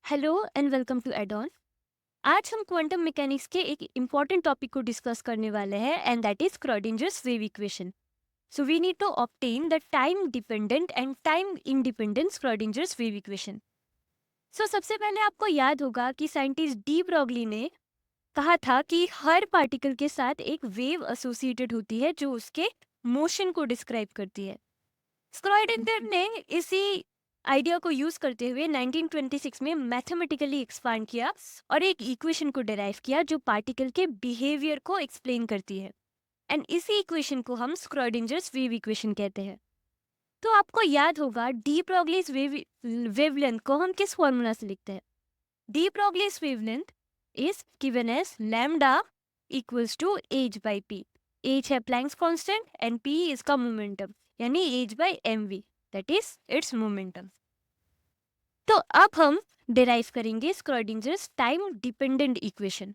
Hello and welcome to Adon. आज हम quantum mechanics के एक इम्पॉर्टेंट टॉपिक को डिस्कस करने वाले हैं and that is Schrodinger's wave equation. So we need to obtain the time dependent and time independent Schrodinger's wave equation. सो सबसे पहले आपको याद होगा कि साइंटिस्ट डी ब्रॉगली ने कहा था कि हर पार्टिकल के साथ एक वेव एसोसिएटेड होती है जो उसके मोशन को डिस्क्राइब करती है। स्क्रॉडिंगर ने इसी आइडिया को यूज करते हुए 1926 में मैथमेटिकली एक्सपांड किया और एक इक्वेशन को डिराइव किया जो पार्टिकल के बिहेवियर को एक्सप्लेन करती है एंड इसी इक्वेशन को हम स्क्रॉडिंजर्स वेव इक्वेशन कहते हैं। तो आपको याद होगा डी ब्रॉगलीज वेवलेंथ को हम किस फॉर्मूला से लिखते हैं। De Broglie's wavelength is given as lambda equals to h by p. H है प्लैंक्स कांस्टेंट एंड पी इसका मोमेंटम यानी h by m v, that is its momentum. तो अब हम डिराइव करेंगे Schrodinger's time dependent equation.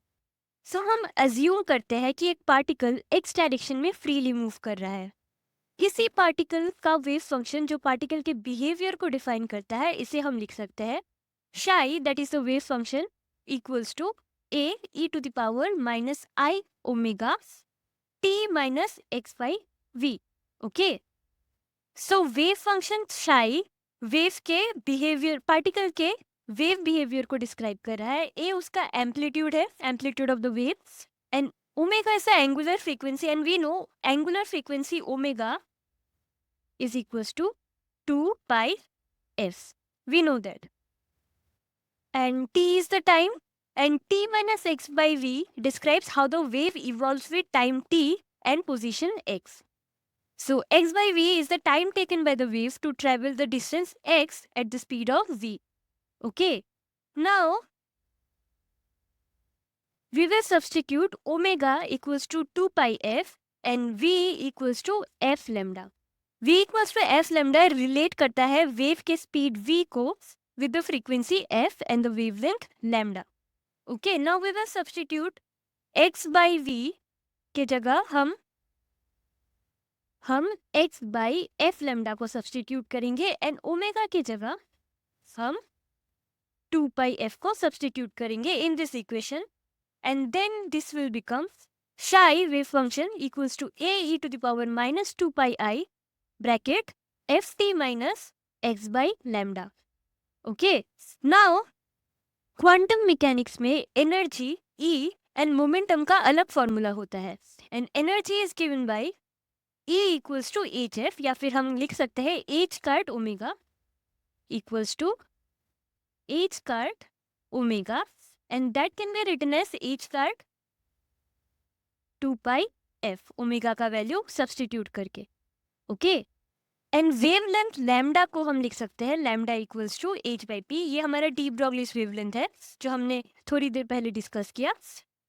So हम assume करते हैं कि एक पार्टिकल एक्स डायरेक्शन में फ्रीली मूव कर रहा है। इसी पार्टिकल का वेव फंक्शन जो पार्टिकल के बिहेवियर को डिफाइन करता है इसे हम लिख सकते हैं psi, that is the wave function equals to a e to the power minus i omega t minus x by v. Okay, so wave function psi wave के बिहेवियर, पार्टिकल के वेव बिहेवियर को डिस्क्राइब कर रहा है। A उसका amplitude है, amplitude of the wave, and omega is the angular frequency and we know angular frequency omega is equals to 2 pi f. We know that. And t is the time and t minus x by v describes how the wave evolves with time t and position x. So x by v is the time taken by the wave to travel the distance x at the speed of v. Okay. Now we will substitute omega equals to 2 pi f and v equals to f lambda. v equals to f lambda relate करता है wave के speed v को with the frequency f and the wavelength lambda. Okay, now we will substitute x by v के जगह हम x by f lambda को substitute करेंगे and omega के जगह हम 2 pi f को substitute करेंगे in this equation and then this will become psi wave function equals to a e to the power minus 2 pi I bracket ft minus x by lambda. Okay, now quantum mechanics में energy E and momentum का अलग formula होता है and energy is given by E equals to h f, या फिर हम लिख सकते हैं h cut omega equals to h cut omega and that can be written as h cut 2 pi f, omega का वैल्यू सब्सटीट्यूट करके। Okay, and wavelength lambda को हम लिख सकते हैं lambda equals to h by P. ये हमारा D Broglie's wavelength है जो हमने थोड़ी देर पहले डिस्कस किया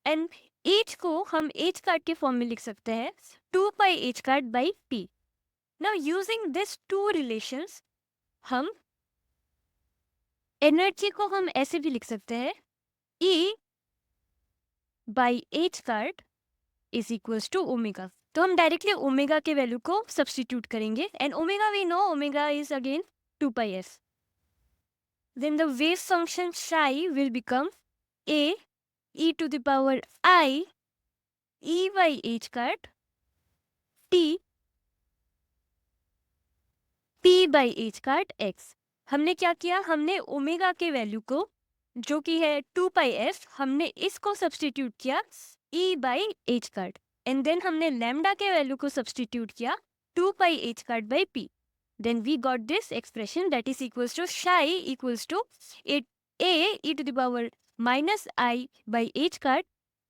एंड एच को हम एच कार्ट के फॉर्म में लिख सकते हैं 2 pi H cut by P. Now using this two relations हम एनर्जी को हम ऐसे भी लिख सकते हैं E by H cut is equals to omega. तो हम डायरेक्टली ओमेगा के वैल्यू को सब्सटीट्यूट करेंगे and omega we know omega is again 2 pi F. Then the wave function psi will become a e to the power I e by h cart t p by h cart x। हमने क्या किया, हमने omega के value को जो कि है 2 pi F, हमने इसको सब्सटीट्यूट किया e by H cut and then हमने लैम्डा के वैल्यू को सब्सटीट्यूट किया 2 pi H cut by P. Then we got this expression that is equals to psi equals to a e to the power minus I by h cart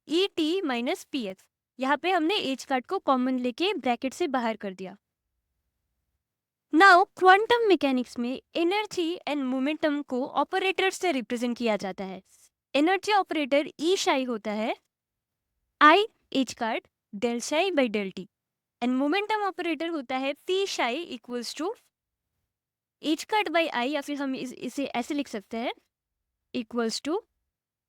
e t minus px। यहाँ पे हमने h cart को common लेके bracket से बाहर कर दिया। Now quantum mechanics में एनर्जी एंड मोमेंटम को ऑपरेटर से रिप्रेजेंट किया जाता है। एनर्जी ऑपरेटर E psi होता है I h cut del psi by del t and momentum operator होता है P psi equals to h cut by i, या फिर हम इसे ऐसे लिख सकते हैं इक्वल्स टू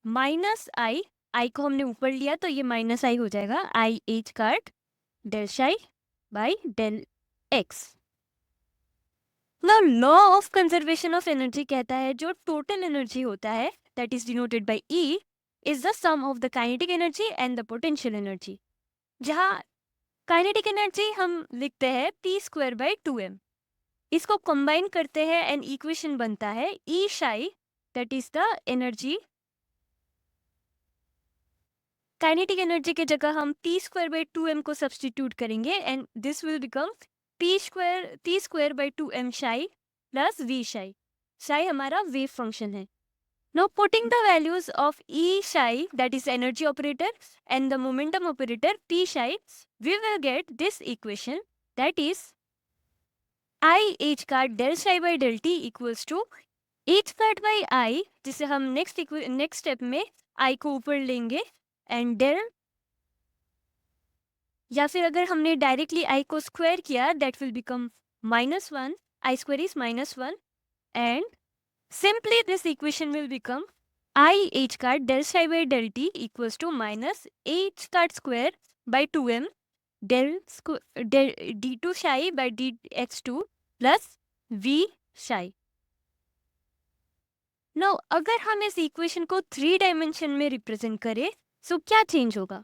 माइनस आई को हमने ऊपर लिया तो ये माइनस आई हो जाएगा i h cut del psi by del x. Now law of conservation of energy कहता है जो टोटल एनर्जी होता है that is denoted by e is the sum of the kinetic energy and the potential energy, जहाँ kinetic energy हम लिखते हैं P square by 2m। इसको कंबाइन करते हैं एंड इक्वेशन बनता है ई शाई that is the energy. Kinetic energy के जगह हम टी स्क्वायर बाई 2m को सब्सटीट्यूट करेंगे and this will become T square by 2m शाई प्लस वी शाई। शाई हमारा वेव फंक्शन है। Now putting the values of E psi, that is energy operator, and the momentum operator P psi, we will get this equation, that is I h card del psi by del t equals to h card by I, जिसे हम next step में I को ऊपर लेंगे and del, या फिर अगर हमने डायरेक्टली I को स्क्वायर किया that will become -1, I square is -1, and simply this equation will become I h card del psi by del t equals to minus h card square by 2m del d2 psi by dx2 plus v psi। Now अगर हम इस equation को 3 dimension में represent करें सो क्या change होगा?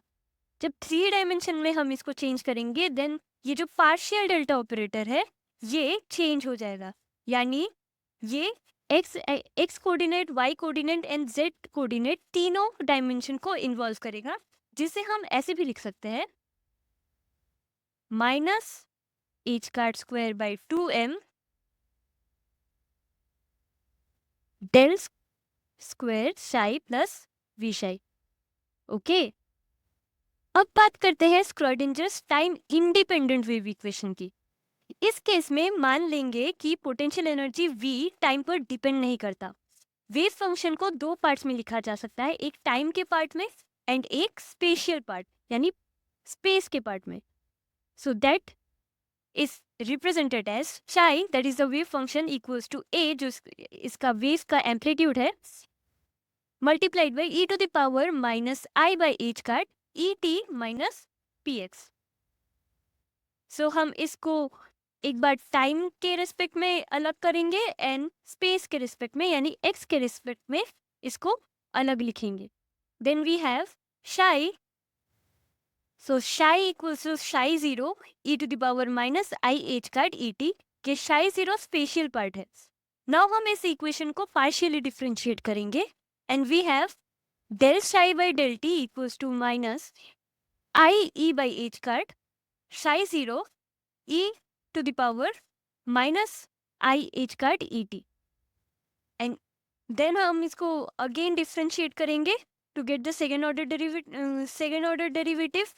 जब 3 dimension में हम इसको चेंज करेंगे देन ये जो पार्शियल डेल्टा ऑपरेटर है ये चेंज हो जाएगा, यानी ये x coordinate, y coordinate and z coordinate तीनों डायमेंशन को इन्वॉल्व करेगा, जिसे हम ऐसे भी लिख सकते हैं minus H card square by 2m del square psi plus v psi. Okay, अब बात करते हैं Schrodinger's time independent wave equation की। इस केस में मान लेंगे कि पोटेंशियल एनर्जी V टाइम पर डिपेंड नहीं करता। वेव फंक्शन को 2 पार्ट्स में लिखा जा सकता है, एक टाइम के पार्ट में एंड एक स्पेशियल पार्ट यानी स्पेस के पार्ट में। So that is represented as psi that is the wave function equals to a, जो इसका वेव का एम्पलीट्यूड है, multiplied by e to the power minus i by h cut E T minus P X. सो हम इसको एक बार time के respect में अलग करेंगे एंड स्पेस के रिस्पेक्ट में यानी x के रिस्पेक्ट में इसको अलग लिखेंगे। देन वी हैव शाई, सो शाई equals to psi 0 E to the power minus I H cut E T के शाई 0 स्पेशियल पार्ट है। नाउ हम इस इक्वेशन को पार्शियली डिफरेंशिएट करेंगे and we have del psi by del T equals to minus i e by h card psi 0 e to the power minus I h card e t, and then हम इसको again differentiate करेंगे to get the second order derivative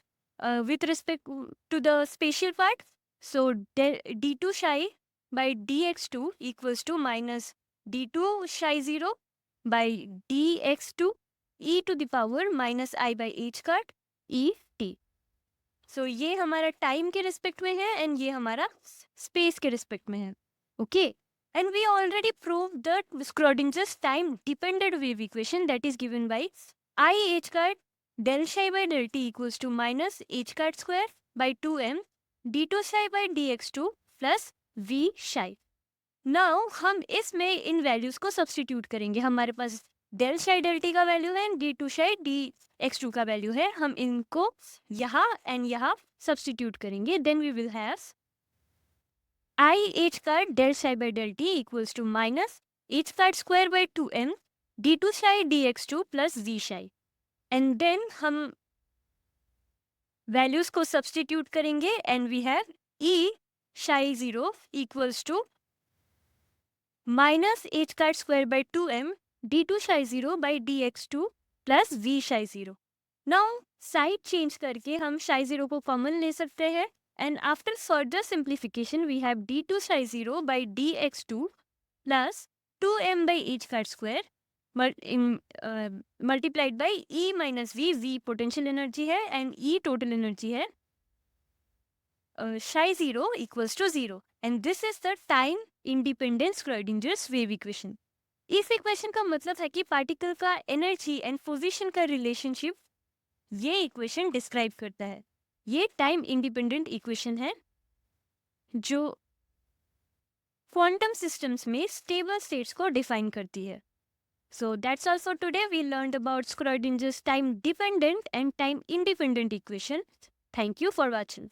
with respect to the spatial part. So d2 psi by dx2 equals to minus d2 psi 0 by dx2 e to the power minus I by h card e t. सो ये हमारा time के respect में है and ये हमारा space के respect में है। Okay, and we already prove the Schrodinger's time dependent wave equation that is given by I H cut del psi by del T equals to minus H card square by 2m d2 psi by dx2 plus v psi. Now हम इसमें इन values को substitute करेंगे। हमारे पास del psi del T का value है, d2 psi dx2 का वैल्यू है, हम इनको यहाँ एंड यहाँ सब्स्टिट्यूट करेंगे। Then we will have I H cut del psi by del T equals to minus H card square by 2m d2 psi dx2 plus v psi, and then हम values को substitute करेंगे and we have e psi 0 equals to minus H card square by 2m d2 psi 0 by dx2 plus v शाई 0। Now side change करके हम शाई 0 को common ले सकते हैं and after further simplification we have d2 psi 0 by dx2 plus 2m by h cut square multiplied by e minus v potential energy है and e total energy है, psi 0 equals to 0, and this is the time independent Schrodinger's wave equation. इस equation का मतलब है कि particle का energy and position का relationship ये इक्वेशन डिस्क्राइब करता है। ये टाइम इंडिपेंडेंट इक्वेशन है जो क्वांटम सिस्टम्स में स्टेबल स्टेट्स को डिफाइन करती है. So that's all for today. We learned about Schrodinger's time dependent and time independent equations. Thank you for watching.